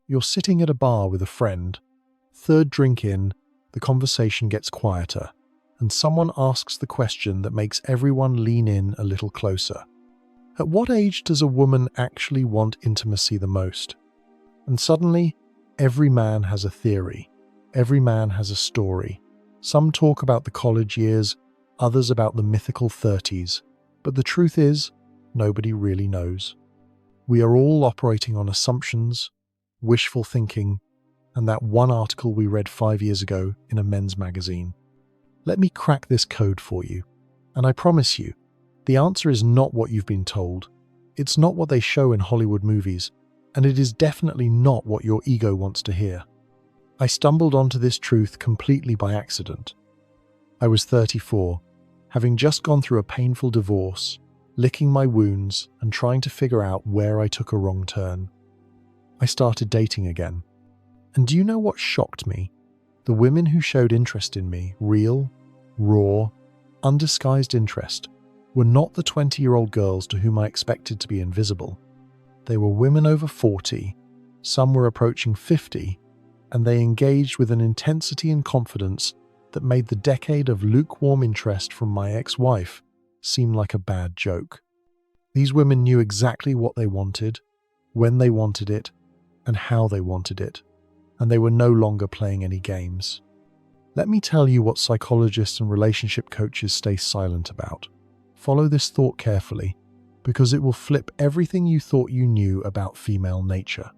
You're sitting at a bar with a friend. Third drink in, the conversation gets quieter, and someone asks the question that makes everyone lean in a little closer. At what age does a woman actually want intimacy the most? And suddenly, every man has a theory. Every man has a story. Some talk about the college years, others about the mythical 30s. But the truth is, nobody really knows. We are all operating on assumptions, wishful thinking, and that one article we read 5 years ago in a men's magazine. Let me crack this code for you. And I promise you, the answer is not what you've been told. It's not what they show in Hollywood movies, and it is definitely not what your ego wants to hear. I stumbled onto this truth completely by accident. I was 34, having just gone through a painful divorce, licking my wounds and trying to figure out where I took a wrong turn. I started dating again. And do you know what shocked me? The women who showed interest in me, real, raw, undisguised interest, were not the 20-year-old girls to whom I expected to be invisible. They were women over 40, some were approaching 50, and they engaged with an intensity and confidence that made the decade of lukewarm interest from my ex-wife seem like a bad joke. These women knew exactly what they wanted, when they wanted it, and how they wanted it, and they were no longer playing any games. Let me tell you what psychologists and relationship coaches stay silent about. Follow this thought carefully, because it will flip everything you thought you knew about female nature.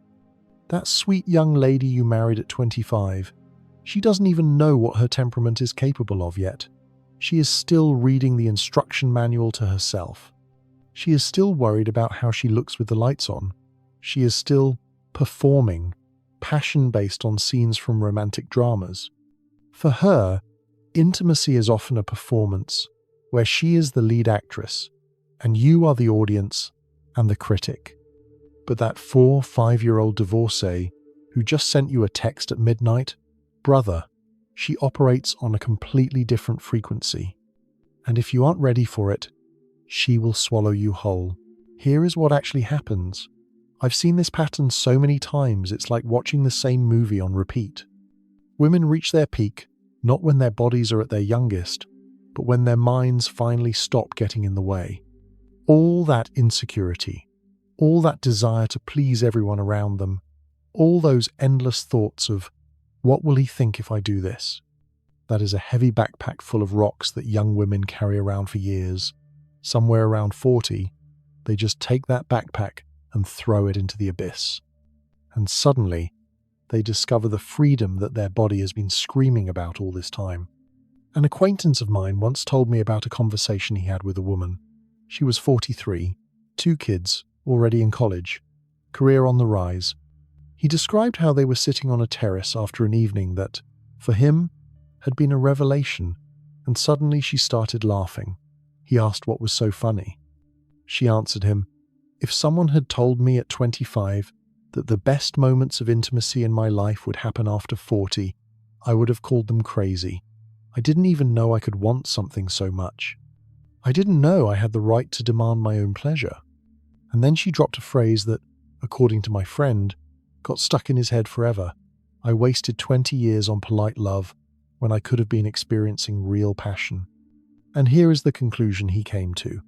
That sweet young lady you married at 25, she doesn't even know what her temperament is capable of yet. She is still reading the instruction manual to herself. She is still worried about how she looks with the lights on. She is still performing, passion based on scenes from romantic dramas. For her, intimacy is often a performance where she is the lead actress and you are the audience and the critic. But that 4-5-year-old divorcee who just sent you a text at midnight, brother, she operates on a completely different frequency. And if you aren't ready for it, she will swallow you whole. Here is what actually happens. I've seen this pattern so many times, it's like watching the same movie on repeat. Women reach their peak, not when their bodies are at their youngest, but when their minds finally stop getting in the way. All that insecurity, all that desire to please everyone around them, all those endless thoughts of, what will he think if I do this? That is a heavy backpack full of rocks that young women carry around for years. Somewhere around 40, they just take that backpack and throw it into the abyss. And suddenly, they discover the freedom that their body has been screaming about all this time. An acquaintance of mine once told me about a conversation he had with a woman. She was 43, 2 kids, already in college, career on the rise. He described how they were sitting on a terrace after an evening that, for him, had been a revelation, and suddenly she started laughing. He asked what was so funny. She answered him, "If someone had told me at 25 that the best moments of intimacy in my life would happen after 40, I would have called them crazy. I didn't even know I could want something so much. I didn't know I had the right to demand my own pleasure." And then she dropped a phrase that, according to my friend, got stuck in his head forever. I wasted 20 years on polite love when I could have been experiencing real passion. And here is the conclusion he came to.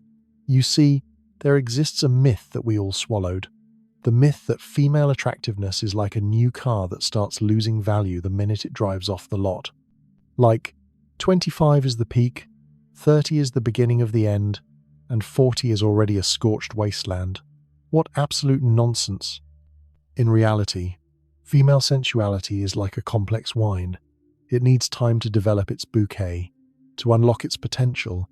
You see, there exists a myth that we all swallowed. The myth that female attractiveness is like a new car that starts losing value the minute it drives off the lot. Like, 25 is the peak, 30 is the beginning of the end, and 40 is already a scorched wasteland. What absolute nonsense. In reality, female sensuality is like a complex wine. It needs time to develop its bouquet, to unlock its potential,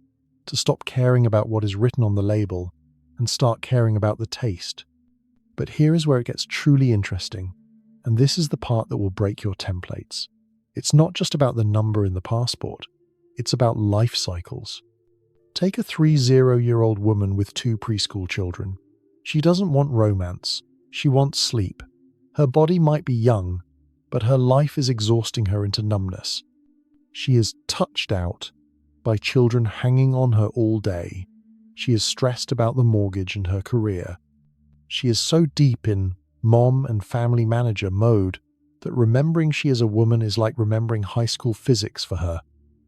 to stop caring about what is written on the label and start caring about the taste. But here is where it gets truly interesting, and this is the part that will break your templates. It's not just about the number in the passport, it's about life cycles. Take a 30-year-old woman with 2 preschool children. She doesn't want romance, she wants sleep. Her body might be young, but her life is exhausting her into numbness. She is touched out by children hanging on her all day. She is stressed about the mortgage and her career. She is so deep in mom and family manager mode that remembering she is a woman is like remembering high school physics for her,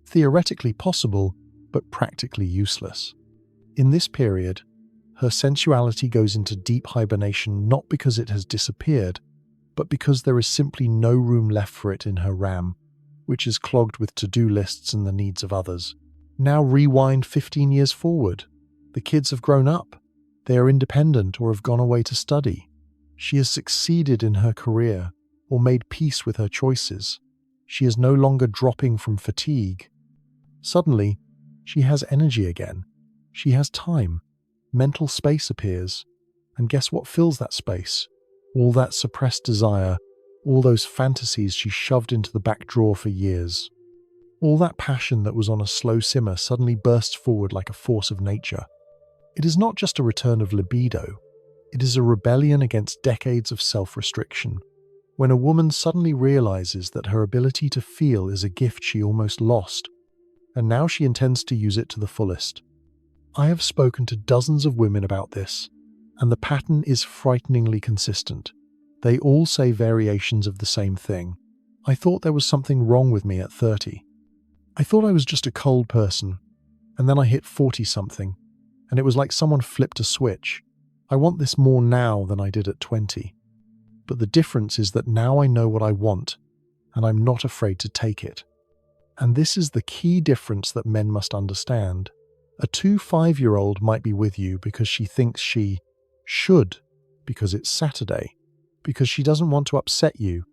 theoretically possible, but practically useless. In this period, her sensuality goes into deep hibernation not because it has disappeared, but because there is simply no room left for it in her RAM, which is clogged with to-do lists and the needs of others. Now rewind 15 years forward. The kids have grown up. They are independent or have gone away to study. She has succeeded in her career or made peace with her choices. She is no longer dropping from fatigue. Suddenly, she has energy again. She has time. Mental space appears. And guess what fills that space? All that suppressed desire, all those fantasies she shoved into the back drawer for years. All that passion that was on a slow simmer suddenly bursts forward like a force of nature. It is not just a return of libido. It is a rebellion against decades of self-restriction. When a woman suddenly realizes that her ability to feel is a gift she almost lost, and now she intends to use it to the fullest. I have spoken to dozens of women about this, and the pattern is frighteningly consistent. They all say variations of the same thing. I thought there was something wrong with me at 30. I thought I was just a cold person, and then I hit 40-something, and it was like someone flipped a switch. I want this more now than I did at 20. But the difference is that now I know what I want, and I'm not afraid to take it. And this is the key difference that men must understand. A 5-year-old might be with you because she thinks she should, because it's Saturday, because she doesn't want to upset you,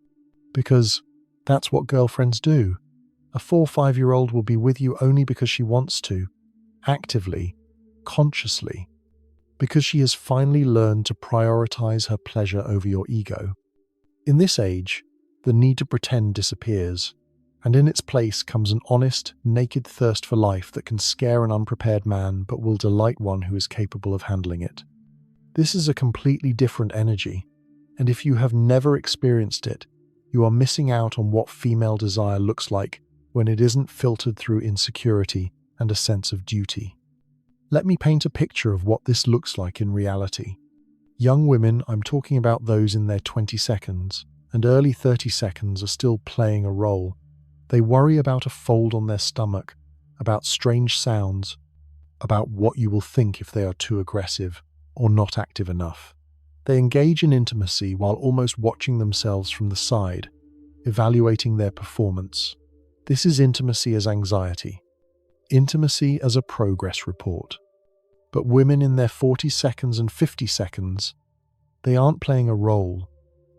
because that's what girlfriends do. A 5-year-old will be with you only because she wants to, actively, consciously, because she has finally learned to prioritize her pleasure over your ego. In this age, the need to pretend disappears, and in its place comes an honest, naked thirst for life that can scare an unprepared man but will delight one who is capable of handling it. This is a completely different energy, and if you have never experienced it, you are missing out on what female desire looks like when it isn't filtered through insecurity and a sense of duty. Let me paint a picture of what this looks like in reality. Young women, I'm talking about those in their 22nd and early 30s, are still playing a role. They worry about a fold on their stomach, about strange sounds, about what you will think if they are too aggressive or not active enough. They engage in intimacy while almost watching themselves from the side, evaluating their performance. This is intimacy as anxiety. Intimacy as a progress report. But women in their 40s and 50s, they aren't playing a role.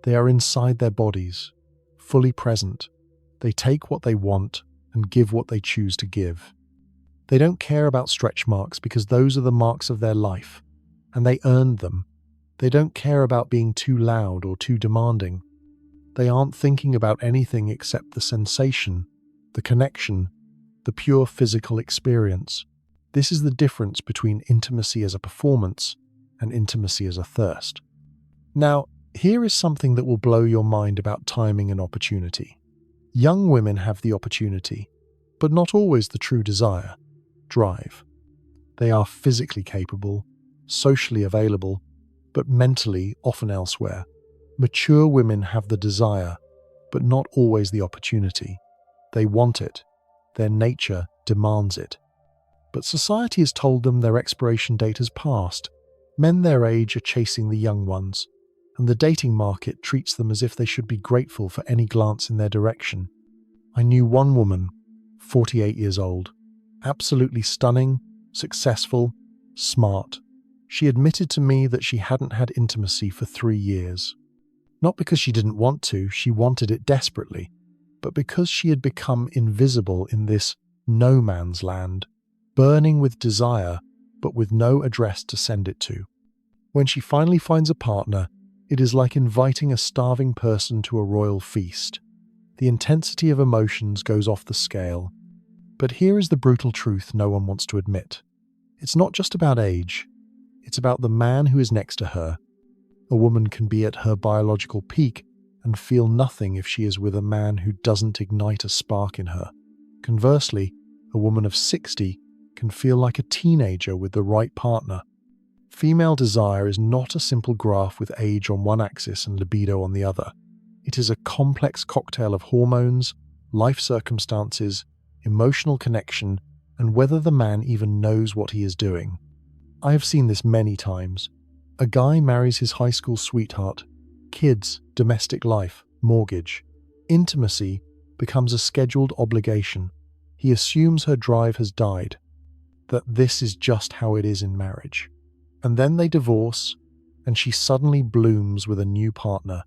They are inside their bodies, fully present. They take what they want and give what they choose to give. They don't care about stretch marks because those are the marks of their life, and they earned them. They don't care about being too loud or too demanding. They aren't thinking about anything except the sensation, the connection, the pure physical experience. This is the difference between intimacy as a performance and intimacy as a thirst. Now, here is something that will blow your mind about timing and opportunity. Young women have the opportunity, but not always the true desire, drive. They are physically capable, socially available, but mentally often elsewhere. Mature women have the desire, but not always the opportunity. They want it. Their nature demands it. But society has told them their expiration date has passed. Men their age are chasing the young ones, and the dating market treats them as if they should be grateful for any glance in their direction. I knew one woman, 48 years old, absolutely stunning, successful, smart. She admitted to me that she hadn't had intimacy for 3 years. Not because she didn't want to, she wanted it desperately, but because she had become invisible in this no man's land, burning with desire, but with no address to send it to. When she finally finds a partner, it is like inviting a starving person to a royal feast. The intensity of emotions goes off the scale. But here is the brutal truth no one wants to admit. It's not just about age. It's about the man who is next to her. A woman can be at her biological peak and feel nothing if she is with a man who doesn't ignite a spark in her. Conversely, a woman of 60 can feel like a teenager with the right partner. Female desire is not a simple graph with age on one axis and libido on the other. It is a complex cocktail of hormones, life circumstances, emotional connection, and whether the man even knows what he is doing. I have seen this many times. A guy marries his high school sweetheart. Kids, domestic life, mortgage. Intimacy becomes a scheduled obligation. He assumes her drive has died, that this is just how it is in marriage. And then they divorce, and she suddenly blooms with a new partner,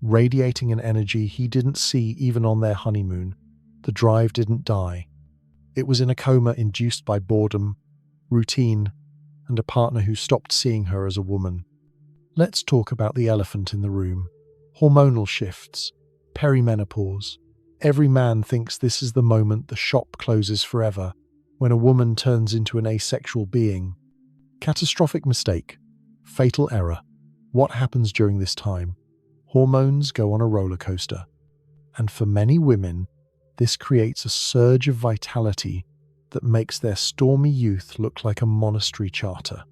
radiating an energy he didn't see even on their honeymoon. The drive didn't die. It was in a coma induced by boredom, routine, and a partner who stopped seeing her as a woman. Let's talk about the elephant in the room. Hormonal shifts, perimenopause. Every man thinks this is the moment the shop closes forever, when a woman turns into an asexual being. Catastrophic mistake. Fatal error. What happens during this time? Hormones go on a roller coaster. And for many women, this creates a surge of vitality that makes their stormy youth look like a monastery charter.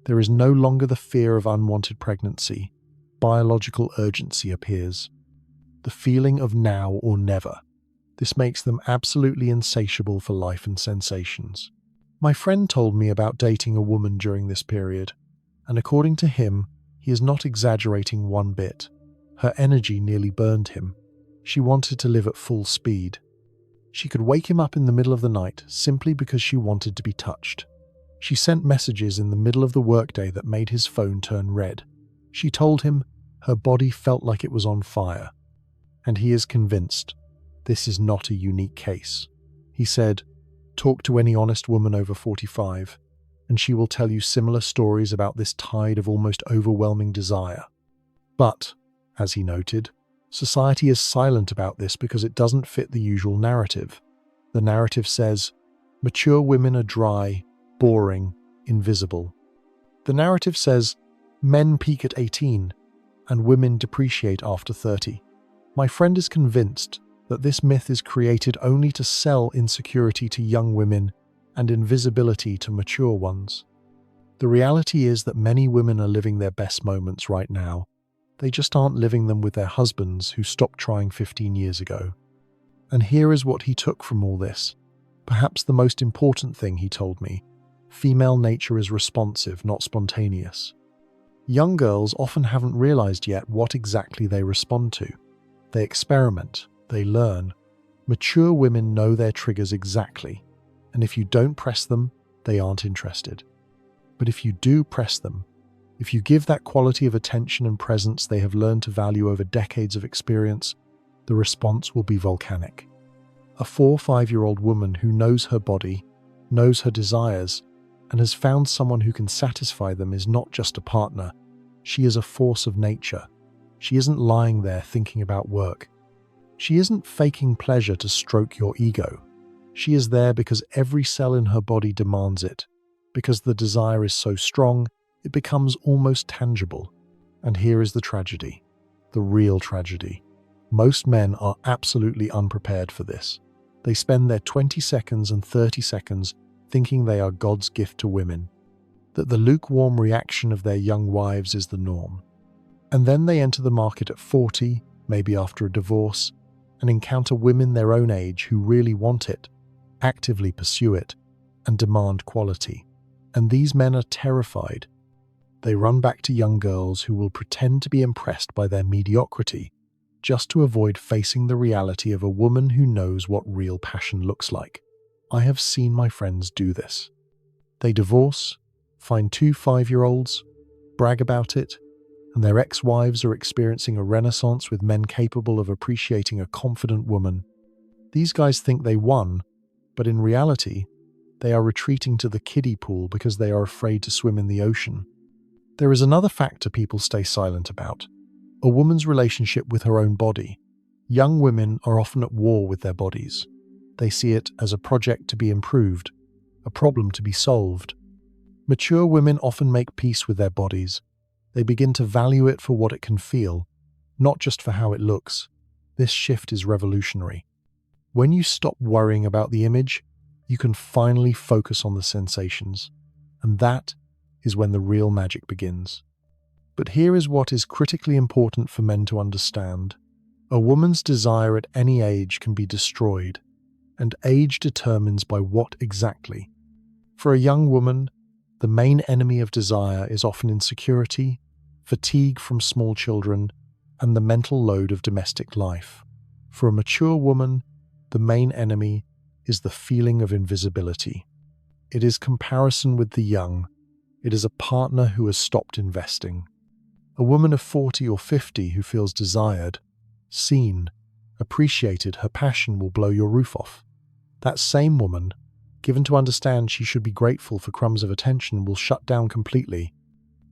There is no longer the fear of unwanted pregnancy. Biological urgency appears. The feeling of now or never. This makes them absolutely insatiable for life and sensations. My friend told me about dating a woman during this period, and according to him, he is not exaggerating one bit. Her energy nearly burned him. She wanted to live at full speed. She could wake him up in the middle of the night simply because she wanted to be touched. She sent messages in the middle of the workday that made his phone turn red. She told him her body felt like it was on fire. And he is convinced this is not a unique case. He said, "Talk to any honest woman over 45, and she will tell you similar stories about this tide of almost overwhelming desire." But, as he noted, society is silent about this because it doesn't fit the usual narrative. The narrative says, mature women are dry, boring, invisible. The narrative says, men peak at 18, and women depreciate after 30. My friend is convinced that this myth is created only to sell insecurity to young women and invisibility to mature ones. The reality is that many women are living their best moments right now. They just aren't living them with their husbands who stopped trying 15 years ago. And here is what he took from all this. Perhaps the most important thing he told me. Female nature is responsive, not spontaneous. Young girls often haven't realized yet what exactly they respond to. They experiment, they learn. Mature women know their triggers exactly, and if you don't press them, they aren't interested. But if you do press them, if you give that quality of attention and presence they have learned to value over decades of experience, the response will be volcanic. A 4 or 5-year-old woman who knows her body, knows her desires, and has found someone who can satisfy them is not just a partner. She is a force of nature. She isn't lying there thinking about work. She isn't faking pleasure to stroke your ego. She is there because every cell in her body demands it. Because the desire is so strong, it becomes almost tangible. And here is the tragedy. The real tragedy. Most men are absolutely unprepared for this. They spend their 20 seconds and 30 seconds thinking they are God's gift to women, that the lukewarm reaction of their young wives is the norm. And then they enter the market at 40, maybe after a divorce, and encounter women their own age who really want it, actively pursue it, and demand quality. And these men are terrified. They run back to young girls who will pretend to be impressed by their mediocrity, just to avoid facing the reality of a woman who knows what real passion looks like. I have seen my friends do this. They divorce, find 2 5-year-olds, brag about it, and their ex-wives are experiencing a renaissance with men capable of appreciating a confident woman. These guys think they won, but in reality, they are retreating to the kiddie pool because they are afraid to swim in the ocean. There is another factor people stay silent about: a woman's relationship with her own body. Young women are often at war with their bodies. They see it as a project to be improved, a problem to be solved. Mature women often make peace with their bodies. They begin to value it for what it can feel, not just for how it looks. This shift is revolutionary. When you stop worrying about the image, you can finally focus on the sensations. And that is when the real magic begins. But here is what is critically important for men to understand. A woman's desire at any age can be destroyed, and age determines by what exactly. For a young woman, the main enemy of desire is often insecurity, fatigue from small children, and the mental load of domestic life. For a mature woman, the main enemy is the feeling of invisibility. It is comparison with the young. It is a partner who has stopped investing. A woman of 40 or 50 who feels desired, seen, appreciated, her passion will blow your roof off. That same woman, given to understand she should be grateful for crumbs of attention, will shut down completely.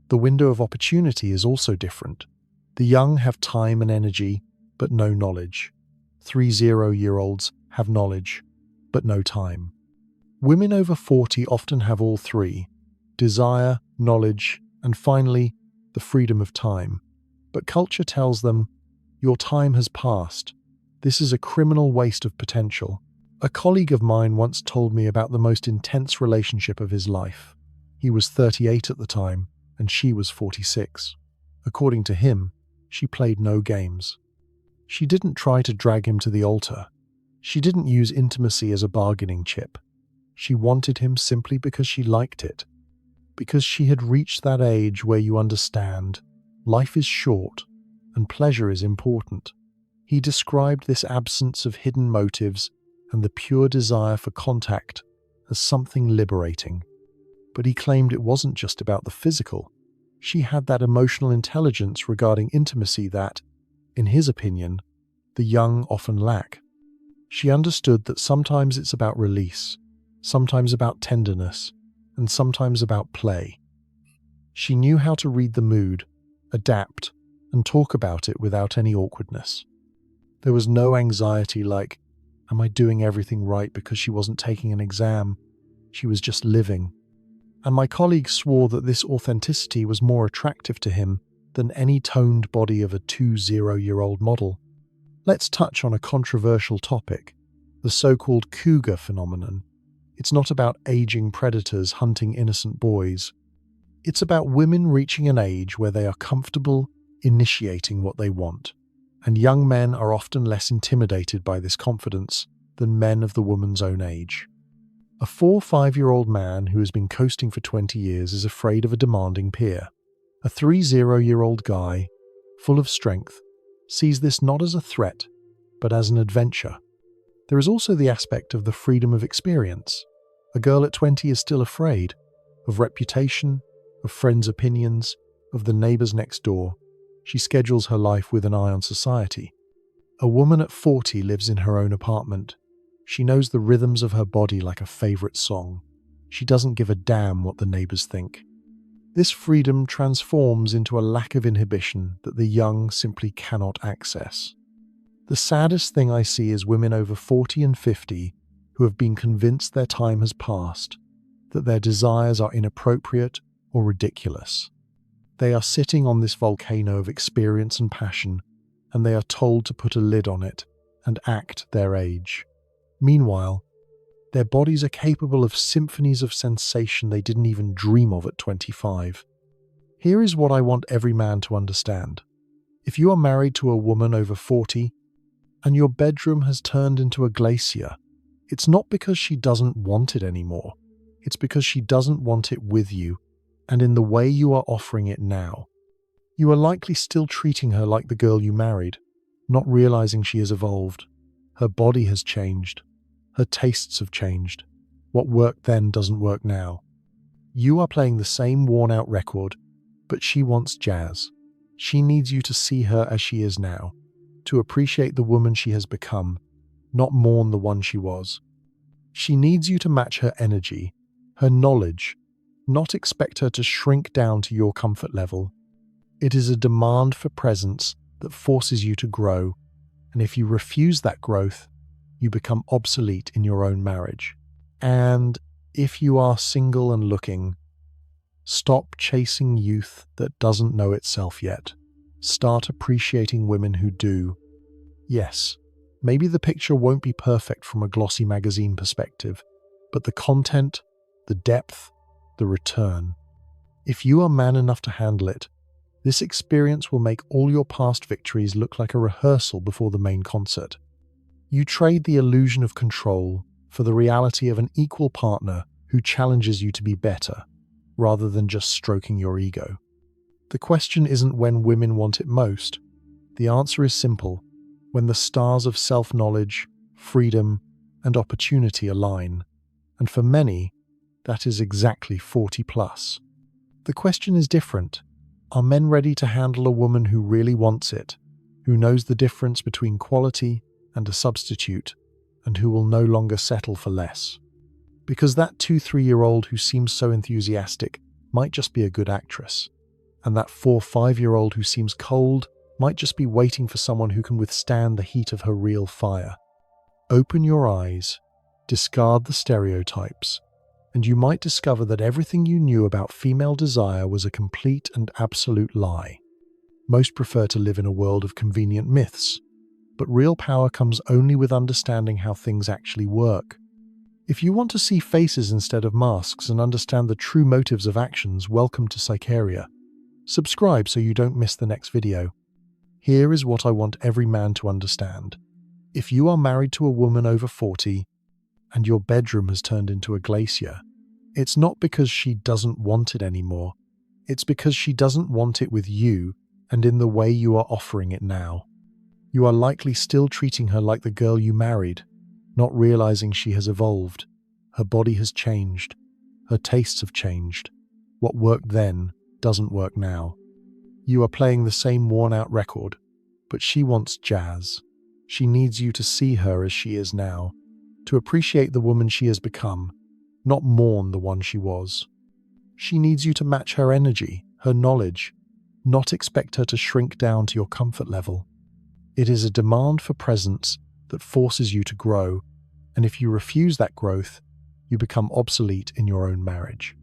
The window of opportunity is also different. The young have time and energy, but no knowledge. 30-year-olds have knowledge, but no time. Women over 40 often have all three: desire, knowledge, and finally, the freedom of time. But culture tells them, your time has passed. This is a criminal waste of potential. A colleague of mine once told me about the most intense relationship of his life. He was 38 at the time, and she was 46. According to him, she played no games. She didn't try to drag him to the altar. She didn't use intimacy as a bargaining chip. She wanted him simply because she liked it. Because she had reached that age where you understand life is short and pleasure is important. He described this absence of hidden motives and the pure desire for contact as something liberating. But he claimed it wasn't just about the physical. She had that emotional intelligence regarding intimacy that, in his opinion, the young often lack. She understood that sometimes it's about release, sometimes about tenderness, and sometimes about play. She knew how to read the mood, adapt, and talk about it without any awkwardness. There was no anxiety like, am I doing everything right, because she wasn't taking an exam? She was just living. And my colleague swore that this authenticity was more attractive to him than any toned body of a 20-year-old model. Let's touch on a controversial topic, the so-called cougar phenomenon. It's not about aging predators hunting innocent boys. It's about women reaching an age where they are comfortable initiating what they want, and young men are often less intimidated by this confidence than men of the woman's own age. A 4-5-year-old man who has been coasting for 20 years is afraid of a demanding peer. A 30-year-old guy, full of strength, sees this not as a threat, but as an adventure. There is also the aspect of the freedom of experience. A girl at 20 is still afraid of reputation, of friends' opinions, of the neighbors next door. She schedules her life with an eye on society. A woman at 40 lives in her own apartment. She knows the rhythms of her body like a favorite song. She doesn't give a damn what the neighbors think. This freedom transforms into a lack of inhibition that the young simply cannot access. The saddest thing I see is women over 40 and 50 who have been convinced their time has passed, that their desires are inappropriate or ridiculous. They are sitting on this volcano of experience and passion, and they are told to put a lid on it and act their age. Meanwhile, their bodies are capable of symphonies of sensation they didn't even dream of at 25. Here is what I want every man to understand. If you are married to a woman over 40, and your bedroom has turned into a glacier, it's not because she doesn't want it anymore. It's because she doesn't want it with you, and in the way you are offering it now. You are likely still treating her like the girl you married, not realizing she has evolved. Her body has changed. Her tastes have changed. What worked then doesn't work now. You are playing the same worn-out record, but she wants jazz. She needs you to see her as she is now, to appreciate the woman she has become, not mourn the one she was. She needs you to match her energy, her knowledge, not expect her to shrink down to your comfort level. It is a demand for presence that forces you to grow, and if you refuse that growth, you become obsolete in your own marriage. And if you are single and looking, stop chasing youth that doesn't know itself yet. Start appreciating women who do. Yes, maybe the picture won't be perfect from a glossy magazine perspective, but the content, the depth, the return, If you are man enough to handle it, this experience will make all your past victories look like a rehearsal before the main concert. You trade the illusion of control for the reality of an equal partner who challenges you to be better, rather than just stroking your ego. The question isn't when women want it most. The answer is simple: when the stars of self-knowledge, freedom, and opportunity align. And for many, that is exactly 40 plus. The question is different. Are men ready to handle a woman who really wants it, who knows the difference between quality and a substitute, and who will no longer settle for less? Because that 2-3-year-old who seems so enthusiastic might just be a good actress, and that 4-5-year-old who seems cold might just be waiting for someone who can withstand the heat of her real fire. Open your eyes, discard the stereotypes, and you might discover that everything you knew about female desire was a complete and absolute lie. Most prefer to live in a world of convenient myths, but real power comes only with understanding how things actually work. If you want to see faces instead of masks and understand the true motives of actions, welcome to Psycharia. Subscribe so you don't miss the next video. Here is what I want every man to understand. If you are married to a woman over 40, and your bedroom has turned into a glacier, it's not because she doesn't want it anymore. It's because she doesn't want it with you and in the way you are offering it now. You are likely still treating her like the girl you married, not realizing she has evolved. Her body has changed. Her tastes have changed. What worked then doesn't work now. You are playing the same worn-out record, but she wants jazz. She needs you to see her as she is now, to appreciate the woman she has become, not mourn the one she was. She needs you to match her energy, her knowledge, not expect her to shrink down to your comfort level. It is a demand for presence that forces you to grow, and if you refuse that growth, you become obsolete in your own marriage.